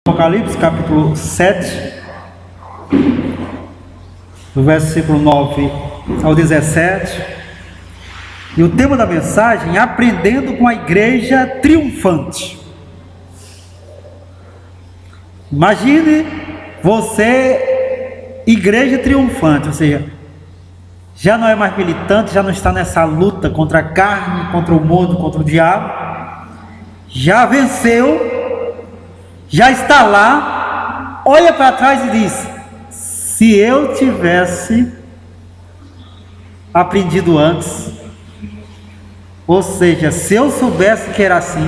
Apocalipse capítulo 7, do versículo 9 ao 17, e o tema da mensagem: aprendendo com a igreja triunfante. Imagine você, igreja triunfante, ou seja, já não é mais militante, já não está nessa luta contra a carne, contra o mundo, contra o diabo, já venceu, já está lá, olha para trás e diz: se eu tivesse aprendido antes, ou seja, se eu soubesse que era assim,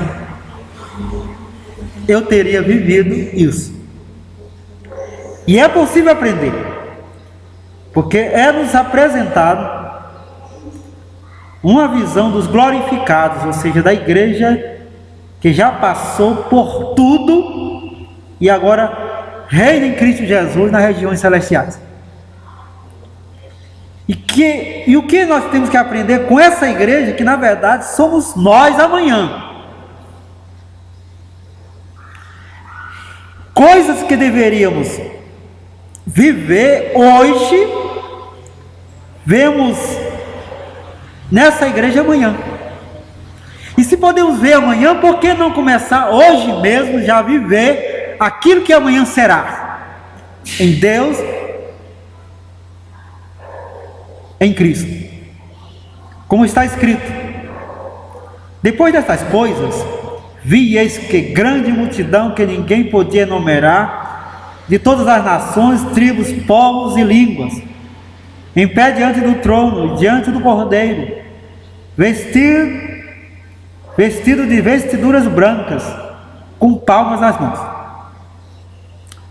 eu teria vivido isso. E é possível aprender, porque é nos apresentado uma visão dos glorificados, ou seja, da igreja que já passou por tudo e agora reina em Cristo Jesus nas regiões celestiais. E o que nós temos que aprender com essa igreja, que na verdade somos nós amanhã. Coisas que deveríamos viver hoje, vemos nessa igreja amanhã. E se podemos ver amanhã, por que não começar hoje mesmo já a viver aquilo que amanhã será? Em Deus, em Cristo. Como está escrito: depois dessas coisas, vi, eis que grande multidão que ninguém podia enumerar, de todas as nações, tribos, povos e línguas, em pé diante do trono, diante do Cordeiro, vestido de vestiduras brancas, com palmas nas mãos.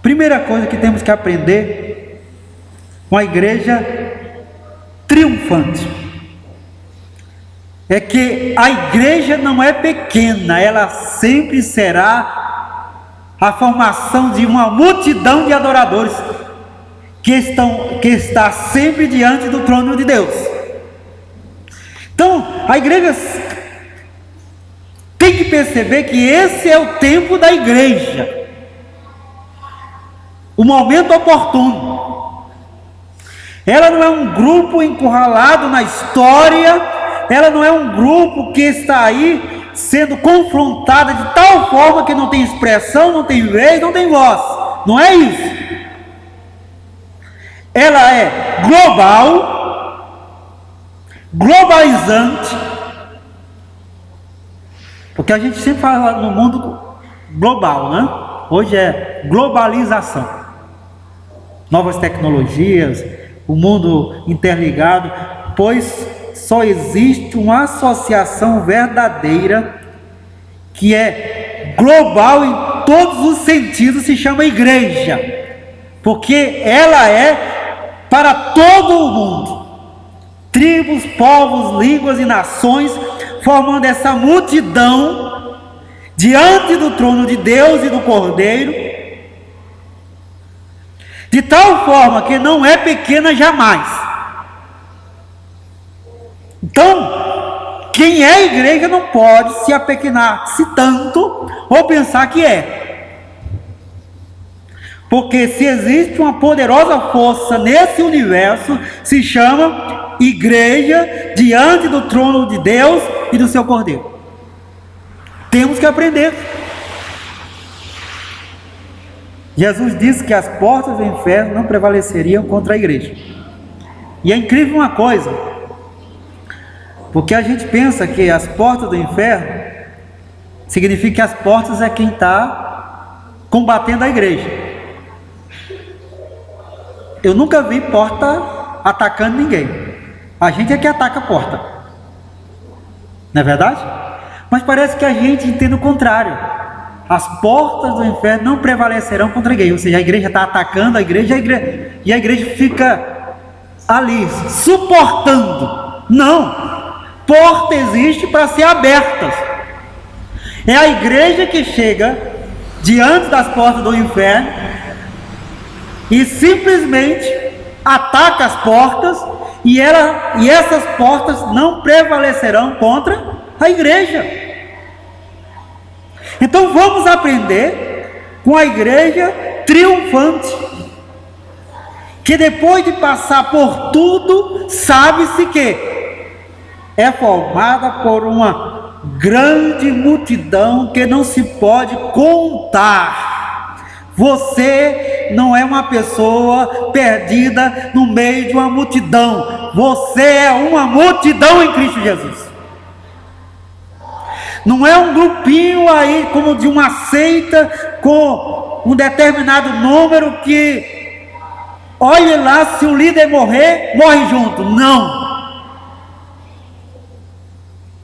Primeira coisa que temos que aprender com a igreja triunfante é que a igreja não é pequena, ela sempre será a formação de uma multidão de adoradores que está sempre diante do trono de Deus. Então, a igreja tem que perceber que esse é o tempo da igreja, o momento oportuno. Ela não é um grupo encurralado na história, ela não é um grupo que está aí sendo confrontada de tal forma que não tem expressão, não tem vez, não tem voz. Não é isso. Ela é global, globalizante, porque a gente sempre fala no mundo global, né? Hoje é globalização, novas tecnologias, o mundo interligado, pois só existe uma associação verdadeira que é global em todos os sentidos, se chama igreja, porque ela é para todo o mundo, tribos, povos, línguas e nações, formando essa multidão diante do trono de Deus e do Cordeiro, de tal forma que não é pequena jamais. Então, quem é igreja não pode se apequenar-se tanto ou pensar que é, porque se existe uma poderosa força nesse universo, se chama igreja diante do trono de Deus e do seu Cordeiro. Temos que aprender. Jesus disse que as portas do inferno não prevaleceriam contra a igreja. E é incrível uma coisa, porque a gente pensa que as portas do inferno significa que as portas é quem está combatendo a igreja. Eu nunca vi porta atacando ninguém. A gente é que ataca a porta, não é verdade? Mas parece que a gente entende o contrário. As portas do inferno não prevalecerão contra a igreja. Ou seja, a igreja está atacando a igreja, e a igreja fica ali suportando. Não, porta existe para ser abertas. É a igreja que chega diante das portas do inferno e simplesmente ataca as portas, e essas portas não prevalecerão contra a igreja. Então vamos aprender com a igreja triunfante, que depois de passar por tudo, sabe-se que é formada por uma grande multidão que não se pode contar. Você não é uma pessoa perdida no meio de uma multidão. Você é uma multidão em Cristo Jesus. Não é um grupinho aí como de uma seita com um determinado número que, olhe lá, se o líder morrer, morre junto. Não.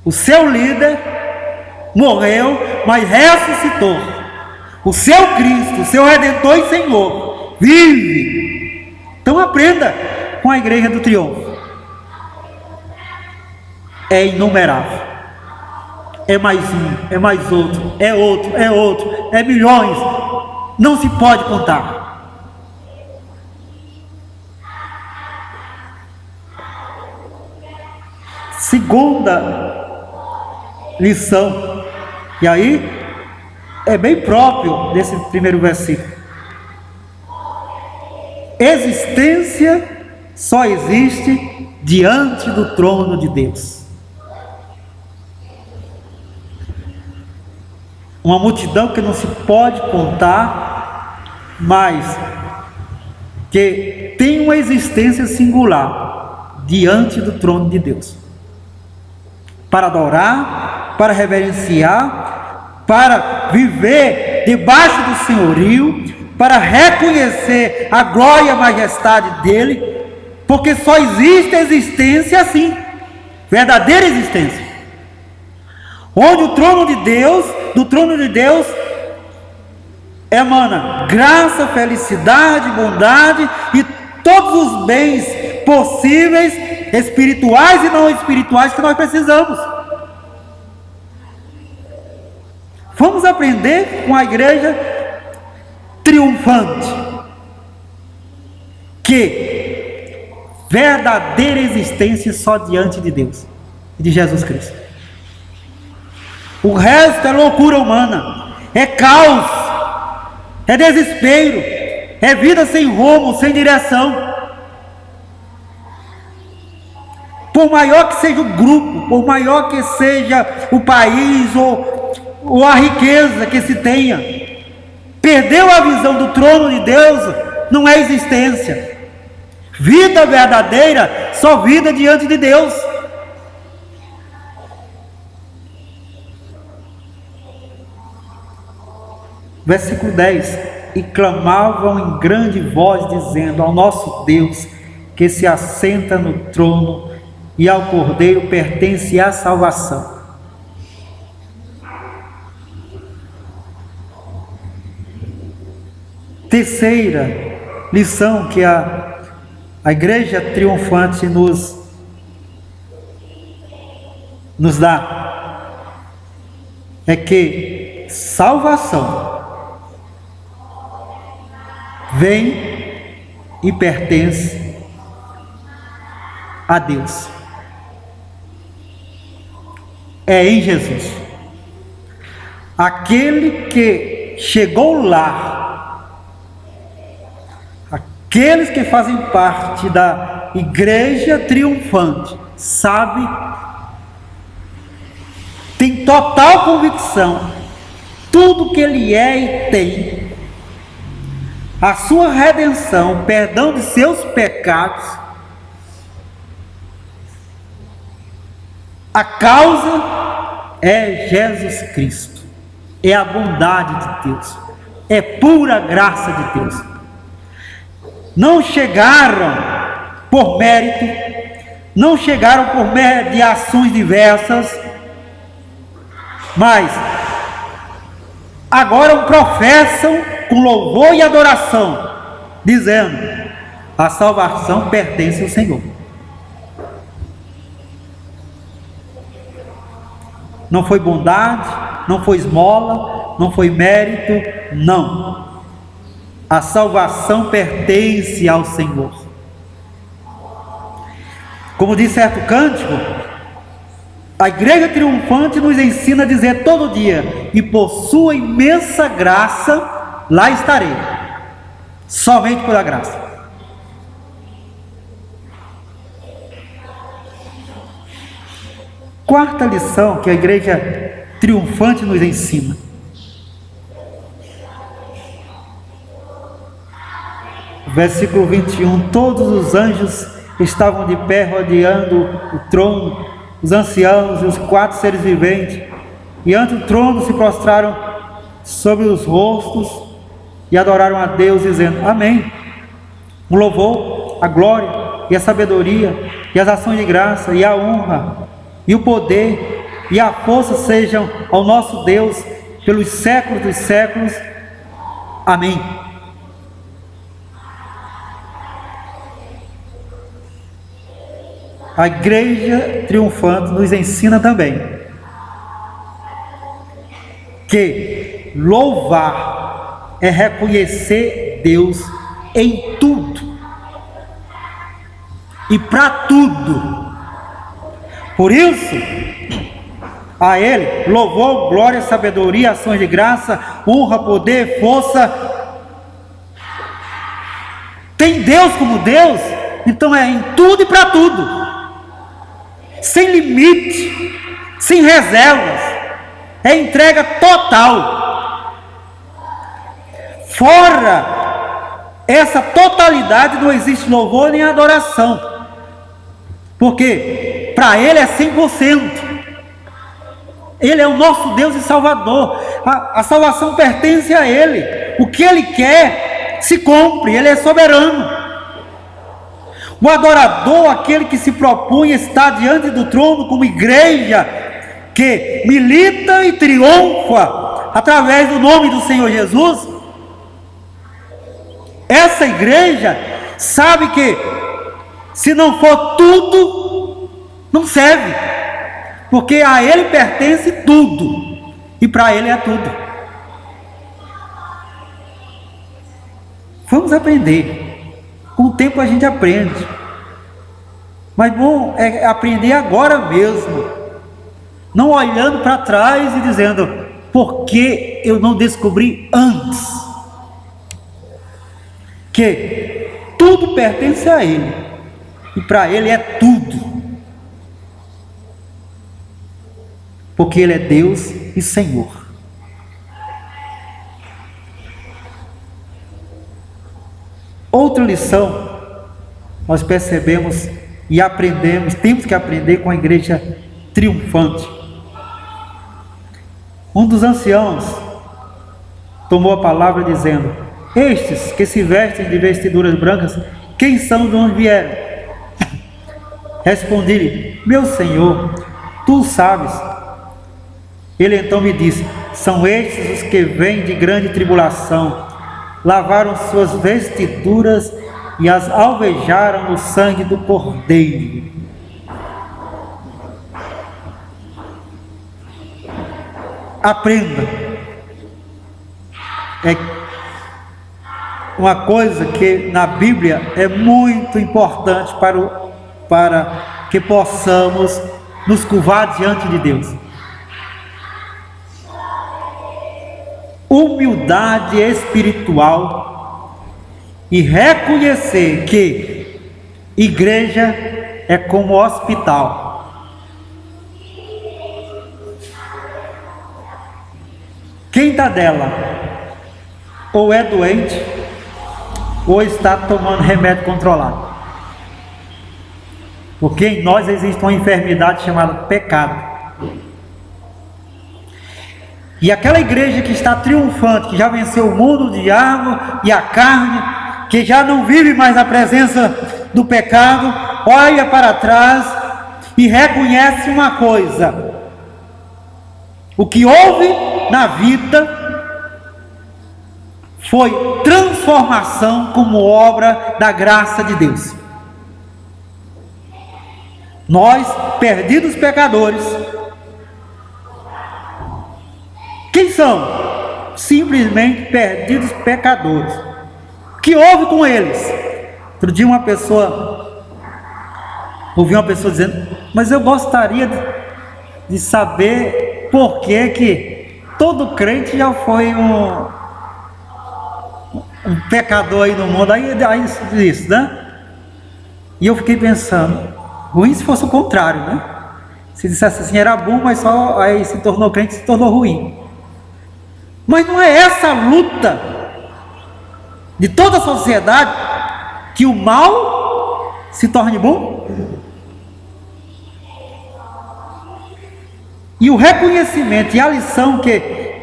O seu líder morreu, mas ressuscitou. O seu Cristo, o seu Redentor e Senhor, vive. Então aprenda com a igreja do triunfo. É inumerável. É mais um, é mais outro, é outro, é outro, é milhões. Não se pode contar. Segunda lição, e aí é bem próprio desse primeiro versículo. Existência só existe diante do trono de Deus. Uma multidão que não se pode contar, mas que tem uma existência singular diante do trono de Deus, para adorar, para reverenciar, para viver debaixo do senhorio, para reconhecer a glória e a majestade dele, porque só existe existência assim, verdadeira existência, onde o trono de Deus, do trono de Deus emana graça, felicidade, bondade e todos os bens possíveis, espirituais e não espirituais, que nós precisamos. Vamos aprender com a igreja triunfante que verdadeira existência só diante de Deus e de Jesus Cristo. O resto é loucura humana, é caos, é desespero, é vida sem rumo, sem direção. Por maior que seja o grupo, por maior que seja o país ou a riqueza que se tenha, perdeu a visão do trono de Deus, não é existência. Vida verdadeira, só vida diante de Deus. Versículo 10: e clamavam em grande voz, dizendo: ao nosso Deus, que se assenta no trono, e ao Cordeiro pertence a salvação. Terceira lição que a igreja triunfante nos dá é que salvação vem e pertence a Deus. É em Jesus. Aquele que chegou lá, aqueles que fazem parte da igreja triunfante, sabe, tem total convicção, tudo que ele é e tem, a sua redenção, o perdão de seus pecados, a causa é Jesus Cristo, é a bondade de Deus, é pura graça de Deus. Não chegaram por mérito, não chegaram por meio de ações diversas, mas agora professam com louvor e adoração, dizendo: a salvação pertence ao Senhor. Não foi bondade, não foi esmola, não foi mérito, não. A salvação pertence ao Senhor. Como diz certo cântico, a igreja triunfante nos ensina a dizer todo dia: e por sua imensa graça lá estarei, somente pela graça. Quarta lição que a igreja triunfante nos ensina: versículo 21, todos os anjos estavam de pé rodeando o trono, os anciãos e os 4 seres viventes, e ante o trono se prostraram sobre os rostos e adoraram a Deus, dizendo: Amém. O louvor, a glória e a sabedoria e as ações de graça e a honra e o poder e a força sejam ao nosso Deus pelos séculos dos séculos. Amém. A igreja triunfante nos ensina também que louvar é reconhecer Deus em tudo e para tudo. Por isso, a Ele louvor, glória, sabedoria, ações de graça, honra, poder, força. Tem Deus como Deus, então é em tudo e para tudo, sem limite, sem reservas, é entrega total. Fora essa totalidade não existe louvor nem adoração, porque para Ele é 100%. Ele é o nosso Deus e Salvador. A salvação pertence a Ele. O que Ele quer se cumpre. Ele é soberano. O adorador, aquele que se propõe estar diante do trono como igreja que milita e triunfa através do nome do Senhor Jesus, essa igreja sabe que se não for tudo, não serve, porque a Ele pertence tudo e para Ele é tudo. Vamos aprender. Com o tempo a gente aprende, mas bom é aprender agora mesmo, não olhando para trás e dizendo: por que eu não descobri antes? Que tudo pertence a Ele e para Ele é tudo, porque Ele é Deus e Senhor. Outra lição nós percebemos e aprendemos, temos que aprender com a igreja triunfante. Um dos anciãos tomou a palavra dizendo: estes que se vestem de vestiduras brancas, quem são, de onde vieram? Respondi-lhe: meu Senhor, tu sabes. Ele então me disse: são estes os que vêm de grande tribulação, lavaram suas vestiduras e as alvejaram no sangue do Cordeiro. Aprenda. É uma coisa que na Bíblia é muito importante para que possamos nos curvar diante de Deus. Humildade espiritual e reconhecer que igreja é como hospital. Quem está dela ou é doente ou está tomando remédio controlado, porque em nós existe uma enfermidade chamada pecado. E aquela igreja que está triunfante, que já venceu o mundo, o diabo e a carne, que já não vive mais na presença do pecado, olha para trás e reconhece uma coisa: o que houve na vida foi transformação como obra da graça de Deus. Nós, perdidos pecadores, quem são? Simplesmente perdidos pecadores. O que houve com eles? Outro dia ouvi uma pessoa dizendo: mas eu gostaria de saber por que todo crente já foi um pecador aí no mundo, aí isso, né? E eu fiquei pensando, ruim se fosse o contrário, né? Se dissesse assim, era bom, mas só aí se tornou crente, se tornou ruim. Mas não é essa a luta de toda a sociedade que o mal se torne bom? E o reconhecimento e a lição que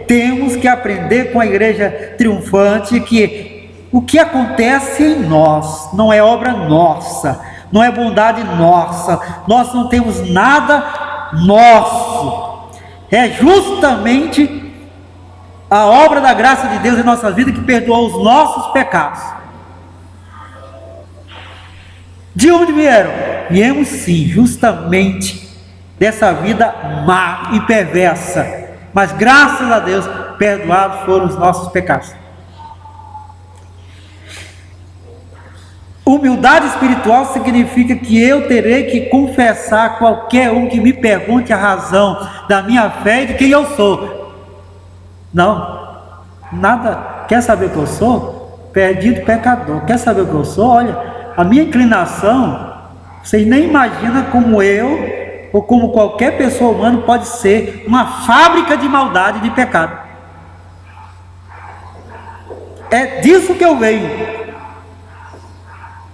temos que aprender com a igreja triunfante, que o que acontece em nós não é obra nossa, não é bondade nossa, nós não temos nada nosso, é justamente a obra da graça de Deus em nossa vida que perdoou os nossos pecados. De onde vieram? Viemos sim, justamente dessa vida má e perversa, mas graças a Deus perdoados foram os nossos pecados. Humildade espiritual significa que eu terei que confessar a qualquer um que me pergunte a razão da minha fé e de quem eu sou. Não, nada. Quer saber o que eu sou? Perdido pecador. Quer saber o que eu sou? Olha, a minha inclinação, vocês nem imaginam como eu ou como qualquer pessoa humana pode ser uma fábrica de maldade e de pecado. É disso que eu venho.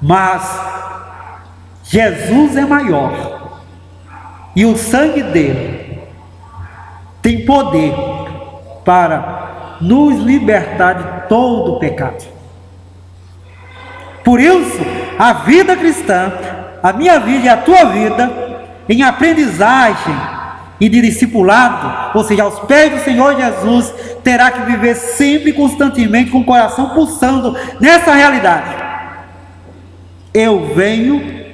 Mas Jesus é maior e o sangue dele tem poder para nos libertar de todo o pecado. Por isso, a vida cristã, a minha vida e a tua vida, em aprendizagem e de discipulado, ou seja, aos pés do Senhor Jesus, terá que viver sempre, constantemente, com o coração pulsando nessa realidade. Eu venho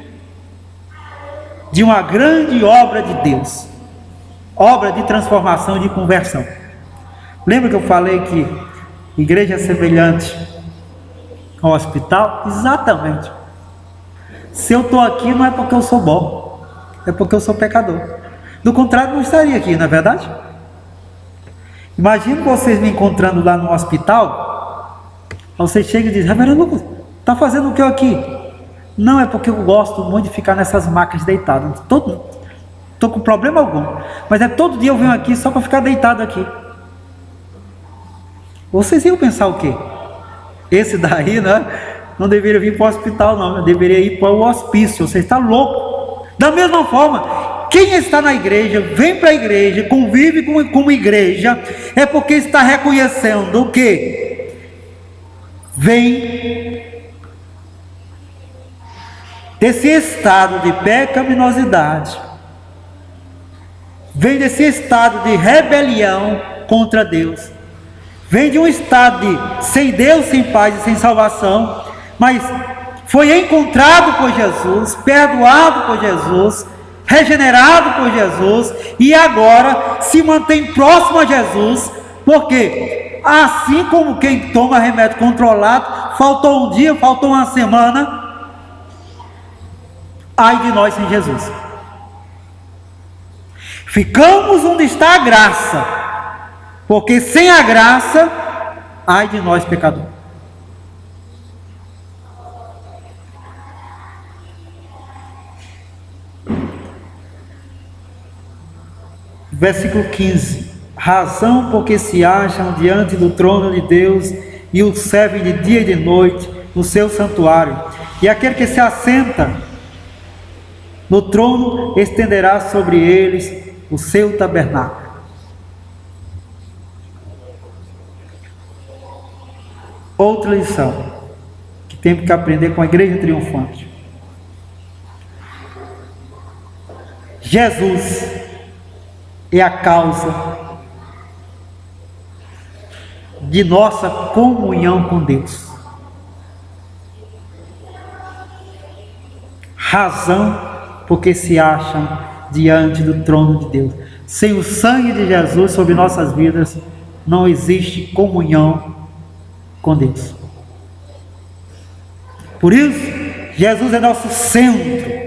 de uma grande obra de Deus, obra de transformação e de conversão. Lembra que eu falei que igreja é semelhante ao hospital? Exatamente. Se eu estou aqui não é porque eu sou bom, é porque eu sou pecador. Do contrário, não estaria aqui, não é verdade? Imagina vocês me encontrando lá no hospital, vocês chegam e dizem, Reverendo Lucas, está fazendo o que eu aqui? Não, é porque eu gosto muito de ficar nessas macas deitado. Estou com problema algum. Mas é todo dia eu venho aqui só para ficar deitado aqui. Vocês iam pensar o quê? Esse daí, né? Não deveria vir para o hospital, não. Eu deveria ir para o hospício. Você está louco. Da mesma forma, quem está na igreja, vem para a igreja, convive como igreja, é porque está reconhecendo o quê? Vem desse estado de pecaminosidade, vem desse estado de rebelião contra Deus, vem de um estado de sem Deus, sem paz e sem salvação, mas foi encontrado por Jesus, perdoado por Jesus, regenerado por Jesus, e agora se mantém próximo a Jesus, porque assim como quem toma remédio controlado, faltou um dia, faltou uma semana, ai de nós sem Jesus. Ficamos onde está a graça, porque sem a graça, ai de nós pecador. Versículo 15. Razão porque se acham diante do trono de Deus e o servem de dia e de noite no seu santuário, e aquele que se assenta no trono estenderá sobre eles o seu tabernáculo. Outra lição que temos que aprender com a igreja triunfante. Jesus é a causa de nossa comunhão com Deus. Razão porque se acham diante do trono de Deus. Sem o sangue de Jesus sobre nossas vidas, não existe comunhão com Deus. Por isso, Jesus é nosso centro,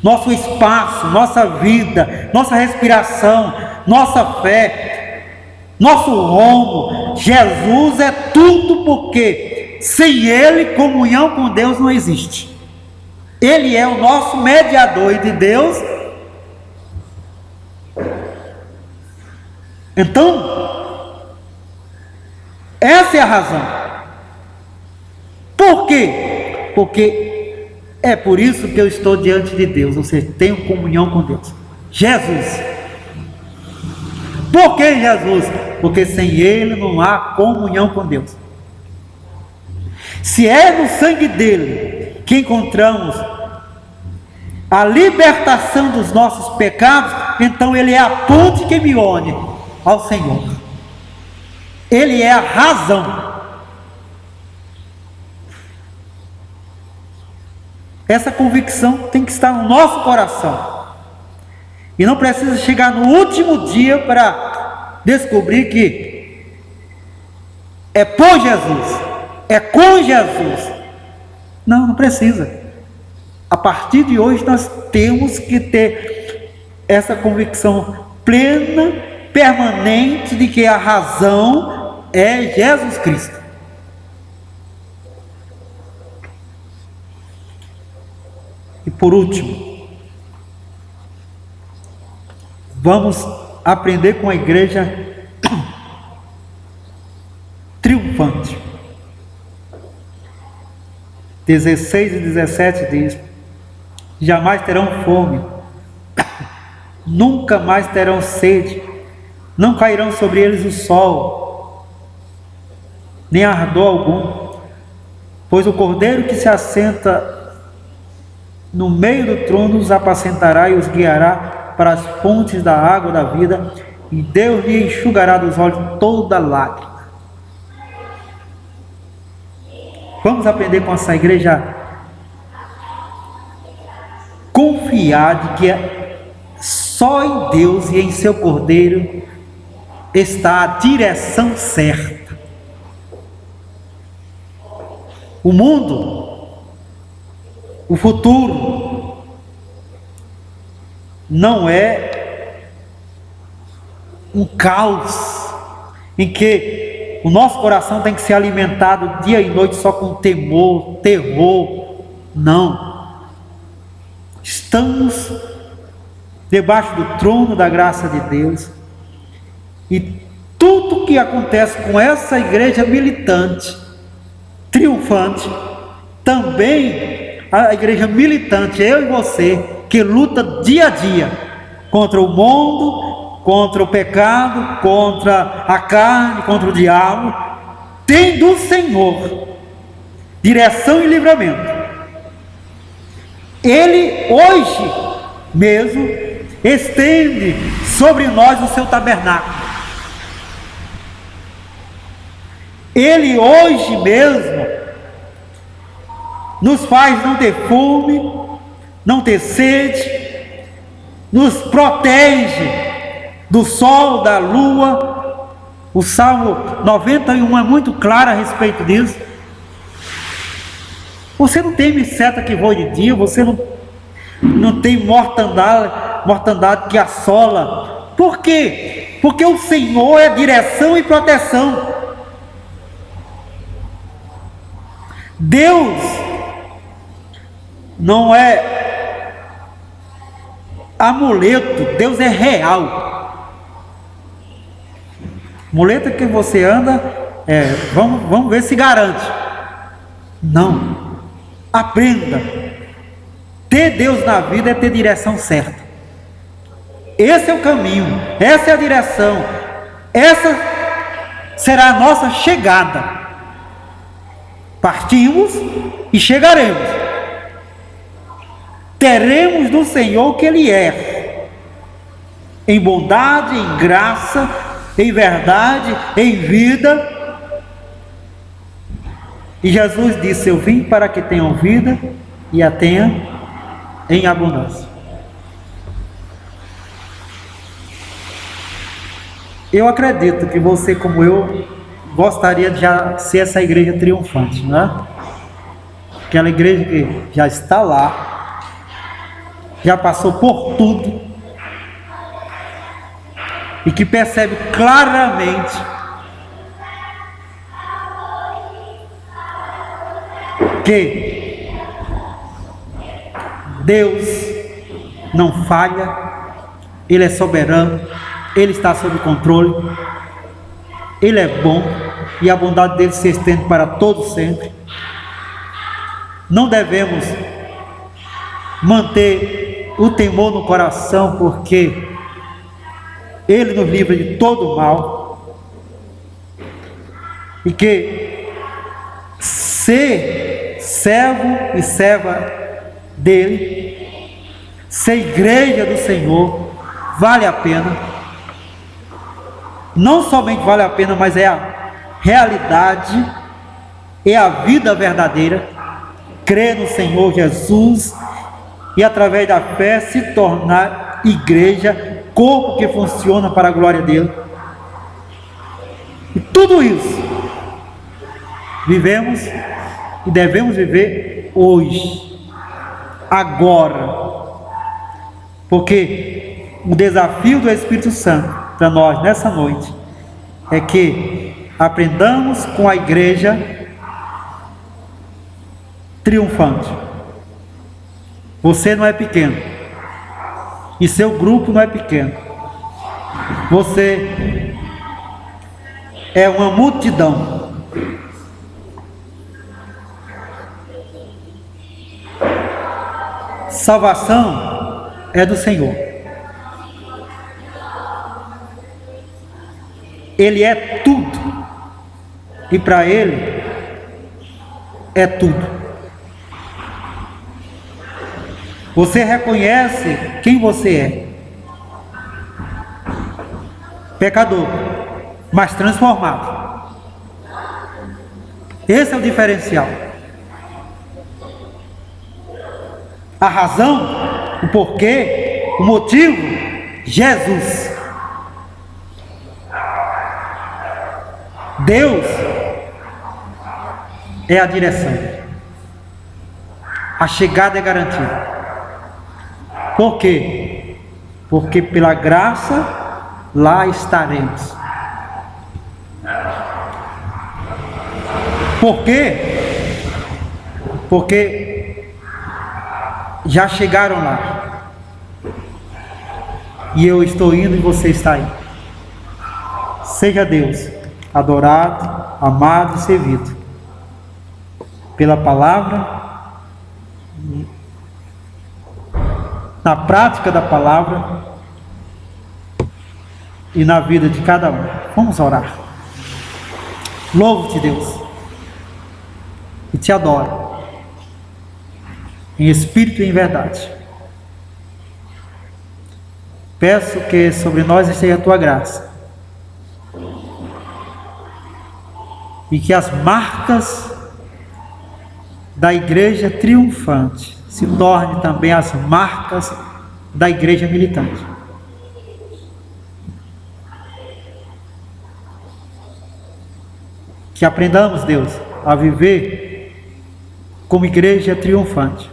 nosso espaço, nossa vida, nossa respiração, nossa fé, nosso rumo. Jesus é tudo, porque sem Ele, comunhão com Deus não existe. Ele é o nosso mediador de Deus. Então, essa é a razão. Por quê? Porque é por isso que eu estou diante de Deus, ou seja, tenho comunhão com Deus. Jesus. Por que Jesus? Porque sem Ele não há comunhão com Deus. Se é no sangue dele que encontramos a libertação dos nossos pecados, então Ele é a ponte que me une ao Senhor. Ele é a razão. Essa convicção tem que estar no nosso coração. E não precisa chegar no último dia para descobrir que é por Jesus, é com Jesus. Não precisa. A partir de hoje nós temos que ter essa convicção plena, permanente, de que a razão é Jesus Cristo. E por último, vamos aprender com a igreja triunfante. 16 e 17 diz: jamais terão fome, nunca mais terão sede, não cairão sobre eles o sol, nem ardor algum, pois o Cordeiro que se assenta no meio do trono os apacentará e os guiará para as fontes da água da vida, e Deus lhe enxugará dos olhos toda lágrima. Vamos aprender com essa igreja confiar de que só em Deus e em seu Cordeiro está a direção certa. O mundo, o futuro, não é um caos em que o nosso coração tem que ser alimentado dia e noite só com temor, terror. Não. Estamos debaixo do trono da graça de Deus, e tudo que acontece com essa igreja militante, triunfante, também a igreja militante, eu e você, que luta dia a dia contra o mundo, contra o pecado, contra a carne, contra o diabo, tem do Senhor direção e livramento. Ele hoje mesmo estende sobre nós o seu tabernáculo. Ele hoje mesmo nos faz não ter fome, não ter sede, nos protege do sol, da lua. O Salmo 91 é muito claro a respeito disso. Você não tem seta que voe de dia, você não tem mortandade que assola. Por quê? Porque o Senhor é direção e proteção. Deus não é amuleto, Deus é real. Muleta que você anda, vamos ver se garante. Não. Aprenda. Ter Deus na vida é ter direção certa. Esse é o caminho, essa é a direção, essa será a nossa chegada. Partimos e chegaremos. Teremos do Senhor o que Ele é, em bondade, em graça, em verdade, em vida. E Jesus disse: eu vim para que tenham vida e a tenham em abundância. Eu acredito que você, como eu, gostaria de já ser essa igreja triunfante, né? Aquela igreja que já está lá, já passou por tudo, e que percebe claramente Porque Deus não falha, Ele é soberano, Ele está sob controle, Ele é bom e a bondade dele se estende para todos sempre. Não devemos manter o temor no coração, porque Ele nos livra de todo o mal, e que ser servo e serva dele, ser igreja do Senhor, vale a pena. Não somente vale a pena, mas é a realidade, é a vida verdadeira. Crer no Senhor Jesus e através da fé se tornar igreja, corpo que funciona para a glória dele. E tudo isso vivemos e devemos viver hoje, agora, porque o desafio do Espírito Santo para nós nessa noite é que aprendamos com a igreja triunfante. Você não é pequeno e seu grupo não é pequeno. Você é uma multidão. Salvação é do Senhor. Ele é tudo e para Ele é tudo. Você reconhece quem você é. Pecador, mas transformado. Esse é o diferencial. A razão, o porquê, o motivo, Jesus. Deus é a direção. A chegada é garantida. Por quê? Porque pela graça lá estaremos. Por quê? Porque já chegaram lá. E eu estou indo e você está aí. Seja Deus adorado, amado e servido pela palavra, na prática da palavra e na vida de cada um. Vamos orar. Louvo-te, Deus, e te adoro em espírito e em verdade. Peço que sobre nós esteja a tua graça e que as marcas da igreja triunfante se tornem também as marcas da igreja militante. Que aprendamos, Deus, a viver como igreja triunfante,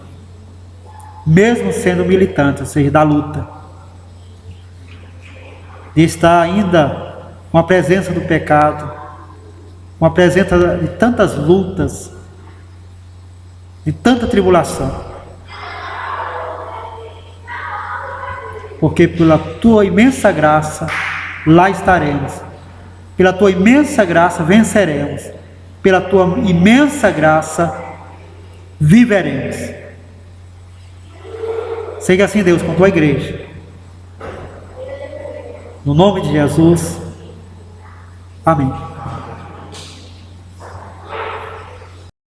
mesmo sendo militante, ou seja, da luta, de estar ainda com a presença do pecado, com a presença de tantas lutas, de tanta tribulação, porque pela tua imensa graça lá estaremos, pela tua imensa graça venceremos, pela tua imensa graça viveremos. Seja assim, Deus, com a tua igreja, no nome de Jesus, amém.